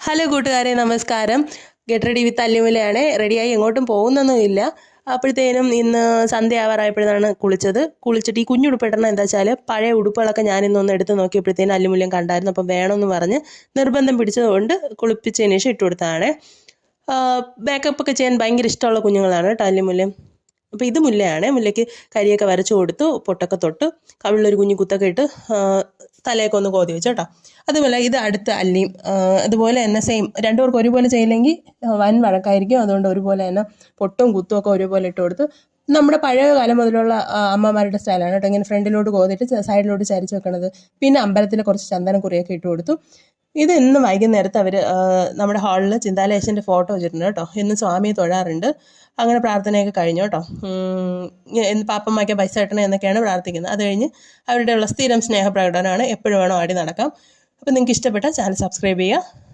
Hello കൂട്ടുകാരെ, നമസ്കാരം. Get ready with അല്ലിമുലയാണ്. റെഡിയായി എങ്ങോട്ടും പോകുന്നൊന്നുമില്ല. അപ്പോഴത്തേനും ഇന്ന് സന്ധ്യ ആവാറായപ്പോഴാണ് കുളിച്ചിട്ട് ഈ കുഞ്ഞുടുപ്പിടണം. എന്താ വെച്ചാൽ പഴയ ഉടുപ്പുകളൊക്കെ ഞാനിന്നൊന്ന് എടുത്ത് നോക്കിയപ്പോഴത്തേനും അല്ലിമുല്യം കണ്ടായിരുന്നു. അപ്പം വേണമെന്ന് പറഞ്ഞ് നിർബന്ധം പിടിച്ചതുകൊണ്ട് കുളിപ്പിച്ചതിന് ശേഷം ഇട്ട് കൊടുത്തതാണ്. മേക്കപ്പ് ഒക്കെ ചെയ്യാൻ ഭയങ്കര ഇഷ്ടമുള്ള കുഞ്ഞുങ്ങളാണ് കേട്ടോ അല്ലിമുല്യം. അപ്പോൾ ഇത് മുല്ലയാണ്. മുല്ലയ്ക്ക് കരിയൊക്കെ വരച്ചു കൊടുത്തു, പൊട്ടൊക്കെ തൊട്ട്, കവിളിലൊരു കുഞ്ഞു കുത്തൊക്കെ ഇട്ട് തലയൊക്കെ ഒന്ന് കോതി വെച്ചു കേട്ടോ. അതുപോലെ ഇത് അടുത്ത അല്ലിയും അതുപോലെ തന്നെ സെയിം. രണ്ടുപേർക്ക് ഒരുപോലെ ചെയ്യില്ലെങ്കിൽ വൻ വഴക്കായിരിക്കും. അതുകൊണ്ട് ഒരുപോലെ തന്നെ പൊട്ടും കുത്തും ഒക്കെ ഒരുപോലെ ഇട്ട് കൊടുത്തു. നമ്മുടെ പഴയ കാലം മുതലുള്ള അമ്മമാരുടെ സ്റ്റൈലാണ് കേട്ടോ. ഇങ്ങനെ ഫ്രണ്ടിലോട്ട് കോതിട്ട് സൈഡിലോട്ട് ചരിച്ച് വെക്കണത്. പിന്നെ അമ്പലത്തിൽ കുറച്ച് ചന്ദനക്കുറിയൊക്കെ ഇട്ട് കൊടുത്തു. ഇത് ഇന്ന് വൈകുന്നേരത്ത് അവർ നമ്മുടെ ഹാളിൽ ചിന്താലേശൻ്റെ ഫോട്ടോ വെച്ചിട്ടുണ്ട് കേട്ടോ. ഇന്ന് സ്വാമിയെ തൊഴാറുണ്ട്. അങ്ങനെ പ്രാർത്ഥനയൊക്കെ കഴിഞ്ഞു കേട്ടോ. പാപ്പമ്മയ്ക്ക് പൈസ കിട്ടണേ എന്നൊക്കെയാണ് പ്രാർത്ഥിക്കുന്നത്. അത് കഴിഞ്ഞ് അവരുടെ ഉള്ള സ്ഥിരം സ്നേഹപ്രകടനമാണ്. എപ്പോഴും വേണോ ആടി നടക്കാം. അപ്പോൾ നിങ്ങൾക്ക് ഇഷ്ടപ്പെട്ടാൽ ചാനൽ സബ്സ്ക്രൈബ് ചെയ്യുക.